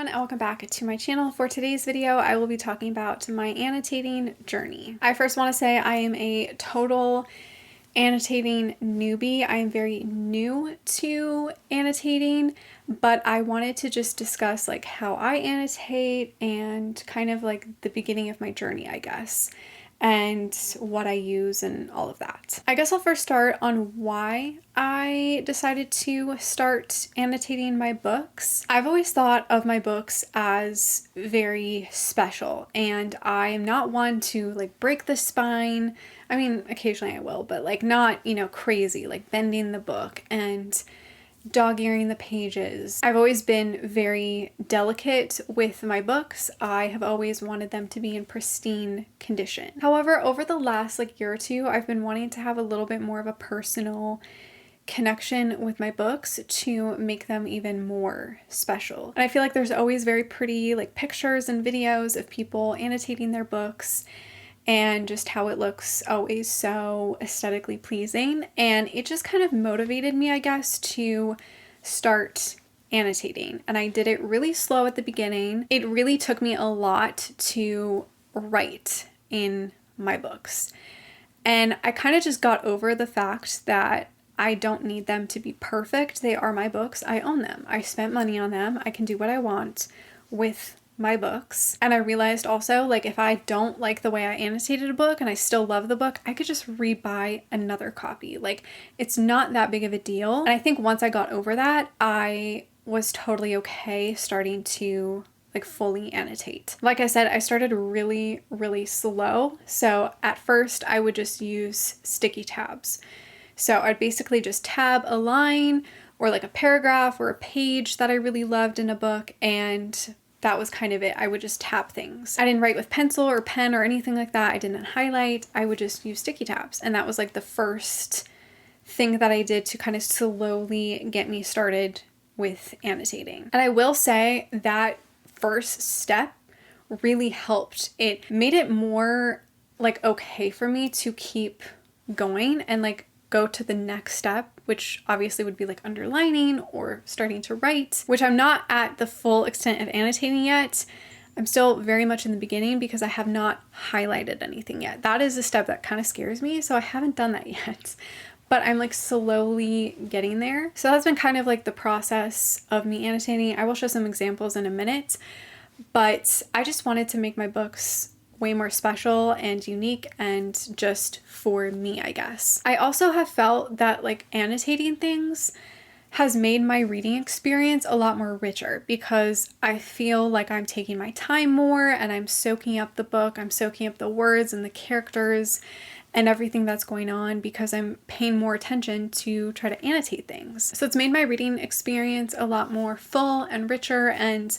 everyone, and welcome back to my channel. For today's video, I will be talking about my annotating journey. I first want to say I am a total annotating newbie. I am very new to annotating, but I wanted to just discuss like how I annotate and kind of like the beginning of my journey, I guess, and what I use and all of that. I guess I'll first start on why I decided to start annotating my books. I've always thought of my books as very special, and I am not one to like break the spine. I mean, occasionally I will, but like not, crazy, like bending the book and dog-earing the pages. I've always been very delicate with my books. I have always wanted them to be in pristine condition. However, over the last year or two, I've been wanting to have a little bit more of a personal connection with my books to make them even more special. And I feel like there's always very pretty pictures and videos of people annotating their books and just how it looks always so aesthetically pleasing. And it just kind of motivated me, I guess, to start annotating. And I did it really slow at the beginning. It really took me a lot to write in my books. And I kind of just got over the fact that I don't need them to be perfect. They are my books. I own them. I spent money on them. I can do what I want with my books. And I realized also, if I don't like the way I annotated a book and I still love the book, I could just rebuy another copy. It's not that big of a deal. And I think once I got over that, I was totally okay starting to fully annotate. Like I said, I started really, really slow. So at first I would just use sticky tabs. So I'd basically just tab a line or a paragraph or a page that I really loved in a book, and that was kind of it. I would just tap things. I didn't write with pencil or pen or anything like that. I didn't highlight. I would just use sticky tabs. And that was the first thing that I did to kind of slowly get me started with annotating. And I will say that first step really helped. It made it more okay for me to keep going and go to the next step, which obviously would be underlining or starting to write, which I'm not at the full extent of annotating yet. I'm still very much in the beginning because I have not highlighted anything yet. That is a step that kind of scares me, so I haven't done that yet. But I'm slowly getting there. So that's been kind of the process of me annotating. I will show some examples in a minute, but I just wanted to make my books way more special and unique and just for me, I guess. I also have felt that annotating things has made my reading experience a lot more richer because I feel like I'm taking my time more and I'm soaking up the book. I'm soaking up the words and the characters and everything that's going on because I'm paying more attention to try to annotate things. So it's made my reading experience a lot more full and richer, and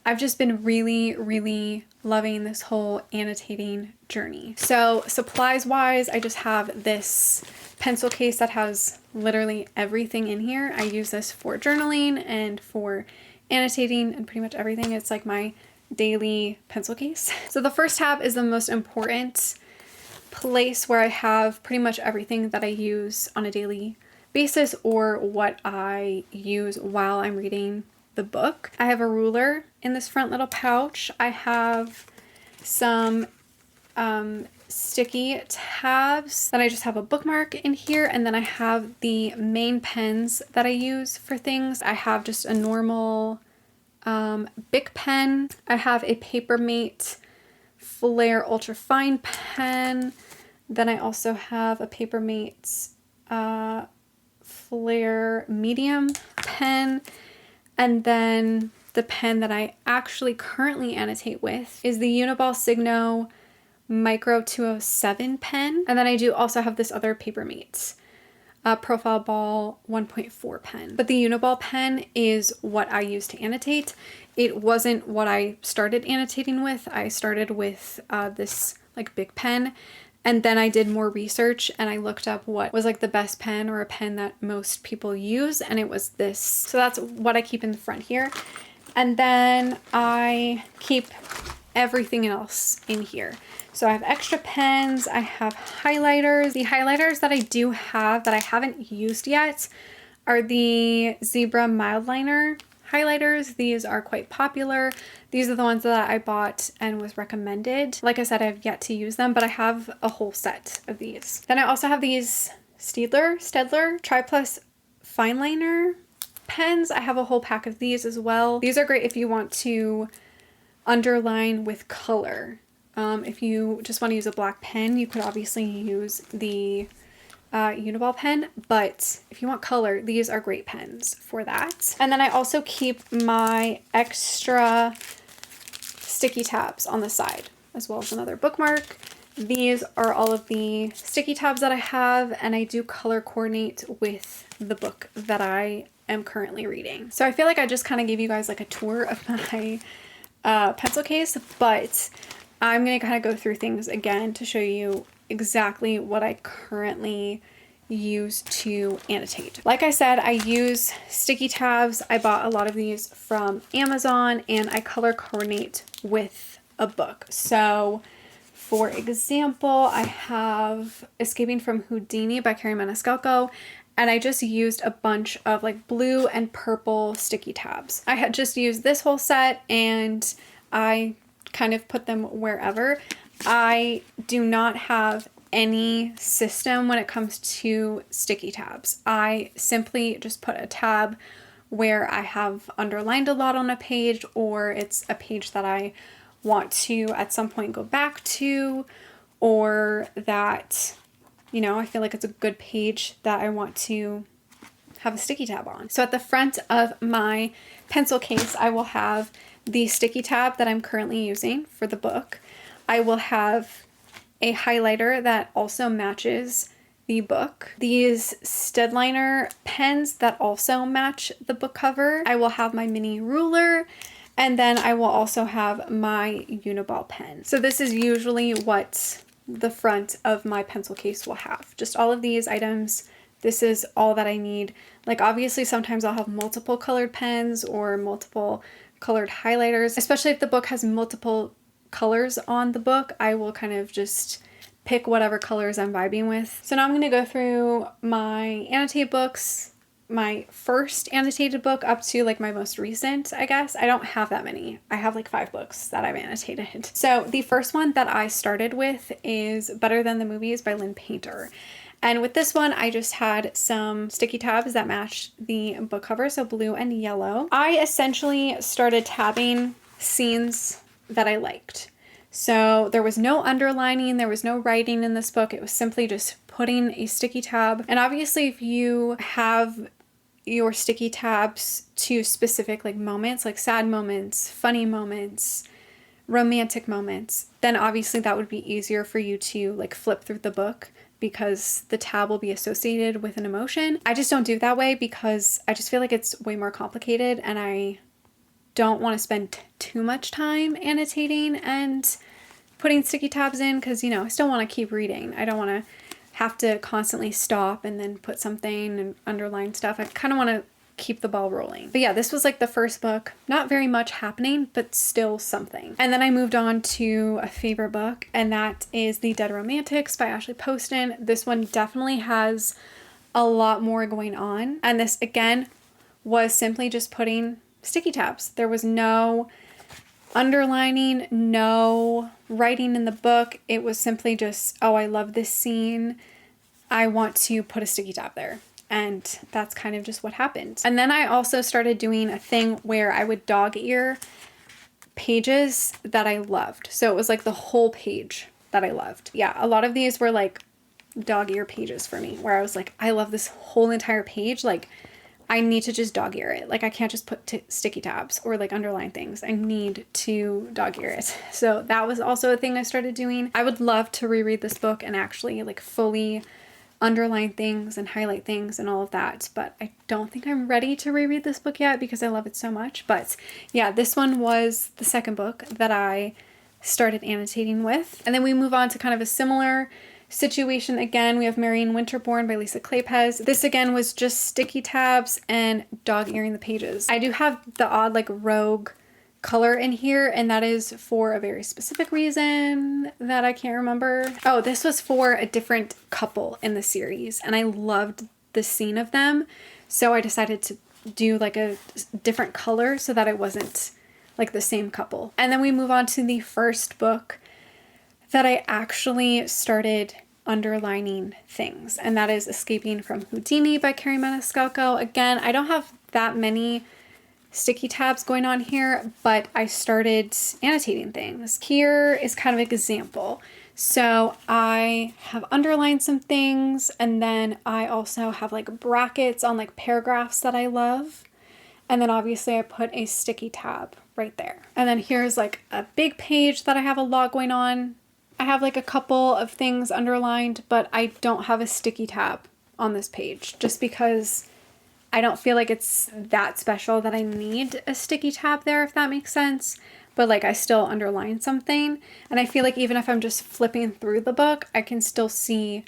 I've just been really, really loving this whole annotating journey. So supplies wise, I just have this pencil case that has literally everything in here. I use this for journaling and for annotating and pretty much everything. It's my daily pencil case. So the first tab is the most important place where I have pretty much everything that I use on a daily basis or what I use while I'm reading the book. I have a ruler in this front little pouch. I have some sticky tabs. Then I just have a bookmark in here, and then I have the main pens that I use for things. I have just a normal Bic pen. I have a Papermate Flair Ultra Fine pen. Then I also have a Papermate Flair Medium pen. And then the pen that I actually currently annotate with is the Uniball Signo Micro 207 pen. And then I do also have this other Papermate Profile Ball 1.4 pen. But the Uniball pen is what I use to annotate. It wasn't what I started annotating with. I started with this Bic pen. And then I did more research and I looked up what was the best pen or a pen that most people use, and it was this. So that's what I keep in the front here. And then I keep everything else in here. So I have extra pens, I have highlighters. The highlighters that I do have that I haven't used yet are the Zebra Mildliner highlighters. These are quite popular. These are the ones that I bought and was recommended. Like I said, I've yet to use them, but I have a whole set of these. Then I also have these Staedtler Tri Plus fine liner pens. I have a whole pack of these as well. These are great if you want to underline with color. If you just want to use a black pen, you could obviously use the Uniball pen, but if you want color, these are great pens for that. And then I also keep my extra sticky tabs on the side, as well as another bookmark. These are all of the sticky tabs that I have, and I do color coordinate with the book that I am currently reading. So I feel like I just kind of gave you guys like a tour of my pencil case, but I'm going to kind of go through things again to show you exactly what I currently use to annotate. Like I said, I use sticky tabs. I bought a lot of these from Amazon, and I color coordinate with a book. So for example, I have Escaping from Houdini by Carrie Maniscalco, and I just used a bunch of like blue and purple sticky tabs. I had just used this whole set, and I kind of put them wherever. I do not have any system when it comes to sticky tabs. I simply just put a tab where I have underlined a lot on a page, or it's a page that I want to at some point go back to, or that, you know, I feel like it's a good page that I want to have a sticky tab on. So at the front of my pencil case, I will have the sticky tab that I'm currently using for the book. I will have a highlighter that also matches the book. These Staedtler pens that also match the book cover. I will have my mini ruler, and then I will also have my Uniball pen. So this is usually what the front of my pencil case will have. Just all of these items. This is all that I need. Like obviously sometimes I'll have multiple colored pens or multiple colored highlighters, especially if the book has multiple colors on the book. I will kind of just pick whatever colors I'm vibing with. So now I'm going to go through my annotate books, my first annotated book up to like my most recent, I guess. I don't have that many. I have like 5 books that I've annotated. So the first one that I started with is Better Than the Movies by Lynn Painter. And with this one, I just had some sticky tabs that matched the book cover, so blue and yellow. I essentially started tabbing scenes that I liked. So there was no underlining, there was no writing in this book. It was simply just putting a sticky tab. And obviously if you have your sticky tabs to specific like moments, like sad moments, funny moments, romantic moments, then obviously that would be easier for you to like flip through the book, because the tab will be associated with an emotion. I just don't do it that way because I just feel like it's way more complicated, and I don't want to spend too much time annotating and putting sticky tabs in, because, you know, I still want to keep reading. I don't want to have to constantly stop and then put something and underline stuff. I kind of want to keep the ball rolling. But yeah, this was like the first book. Not very much happening, but still something. And then I moved on to a favorite book, and that is The Dead Romantics by Ashley Poston. This one definitely has a lot more going on. And this, again, was simply just putting sticky tabs. There was no underlining, no writing in the book. It was simply just, oh, I love this scene. I want to put a sticky tab there. And that's kind of just what happened. And then I also started doing a thing where I would dog ear pages that I loved. So it was like the whole page that I loved. Yeah, a lot of these were like dog ear pages for me, where I was like, I love this whole entire page. Like, I need to just dog ear it. Like, I can't just put sticky tabs or like underline things. I need to dog ear it. So that was also a thing I started doing. I would love to reread this book and actually like fully underline things and highlight things and all of that, but I don't think I'm ready to reread this book yet because I love it so much. But yeah, this one was the second book that I started annotating with. And then we move on to kind of a similar situation again. We have Marion Winterborn by Lisa Kleypes. This again was just sticky tabs and dog earing the pages. I do have the odd like rogue color in here, and that is for a very specific reason that I can't remember. Oh, this was for a different couple in the series, and I loved the scene of them, so I decided to do like a different color so that it wasn't like the same couple. And then we move on to the first book that I actually started underlining things, and that is Escaping from Houdini by Carrie Maniscalco. Again, I don't have that many sticky tabs going on here, but I started annotating things. Here is kind of an example. So I have underlined some things, and then I also have like brackets on like paragraphs that I love. And then obviously I put a sticky tab right there. And then here's like a big page that I have a lot going on. I have like a couple of things underlined, but I don't have a sticky tab on this page just because I don't feel like it's that special that I need a sticky tab there, if that makes sense. But like I still underline something, and I feel like even if I'm just flipping through the book, I can still see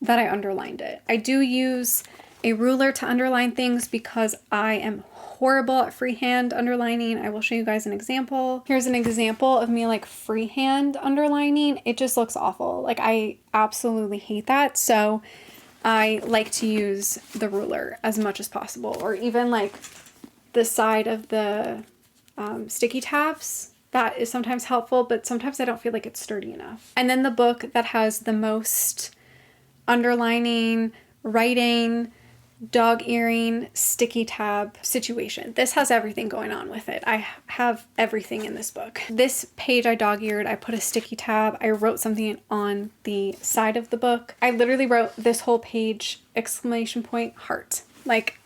that I underlined it. I do use a ruler to underline things because I am horrible at freehand underlining. I will show you guys an example. Here's an example of me like freehand underlining. It just looks awful. Like I absolutely hate that. So I like to use the ruler as much as possible, or even like the side of the sticky tabs. That is sometimes helpful, but sometimes I don't feel like it's sturdy enough. And then the book that has the most underlining, writing, dog earring, sticky tab situation. This has everything going on with it. I have everything in this book. This page I dog-eared, I put a sticky tab, I wrote something on the side of the book. I literally wrote this whole page, exclamation point, heart. Like,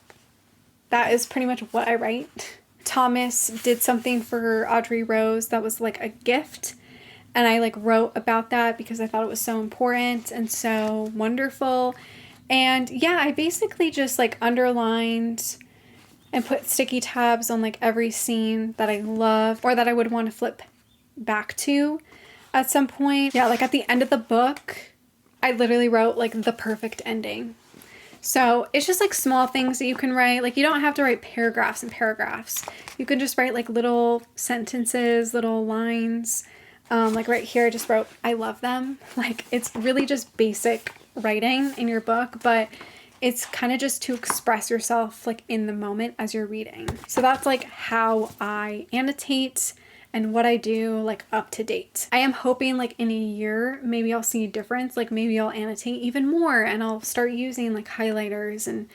that is pretty much what I write. Thomas did something for Audrey Rose that was like a gift, and I like wrote about that because I thought it was so important and so wonderful. And yeah, I basically just like underlined and put sticky tabs on like every scene that I love or that I would want to flip back to at some point. Yeah, like at the end of the book, I literally wrote like the perfect ending. So it's just like small things that you can write. Like you don't have to write paragraphs and paragraphs. You can just write like little sentences, little lines. Like right here, I just wrote, I love them. Like it's really just basic writing in your book, but it's kind of just to express yourself like in the moment as you're reading. So that's like how I annotate and what I do like up to date. I am hoping like in a year, maybe I'll see a difference. Like maybe I'll annotate even more and I'll start using like highlighters and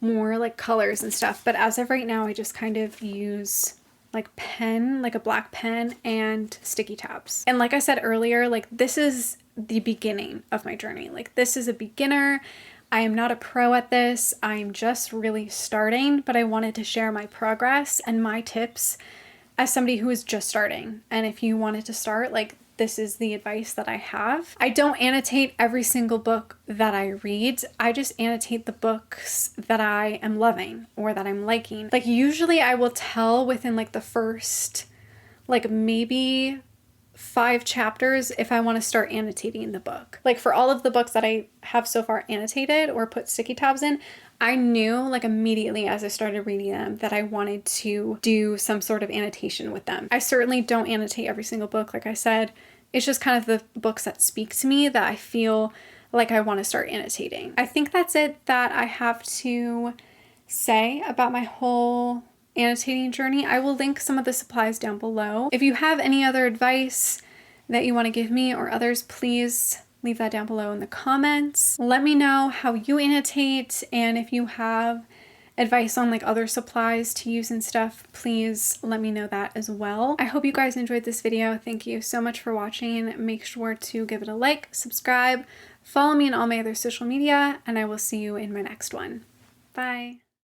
more like colors and stuff. But as of right now, I just kind of use like pen, like a black pen and sticky tabs. And like I said earlier, like this is the beginning of my journey. Like this is a beginner. I am not a pro at this. I'm just really starting, but I wanted to share my progress and my tips as somebody who is just starting. And if you wanted to start, like this is the advice that I have. I don't annotate every single book that I read. I just annotate the books that I am loving or that I'm liking. Like usually I will tell within like the first, like maybe 5 chapters if I want to start annotating the book. Like for all of the books that I have so far annotated or put sticky tabs in, I knew like immediately as I started reading them that I wanted to do some sort of annotation with them. I certainly don't annotate every single book, like I said. It's just kind of the books that speak to me that I feel like I want to start annotating. I think that's it that I have to say about my whole annotating journey. I will link some of the supplies down below. If you have any other advice that you want to give me or others, please leave that down below in the comments. Let me know how you annotate, and if you have advice on like other supplies to use and stuff, please let me know that as well. I hope you guys enjoyed this video. Thank you so much for watching. Make sure to give it a like, subscribe, follow me on all my other social media, and I will see you in my next one. Bye.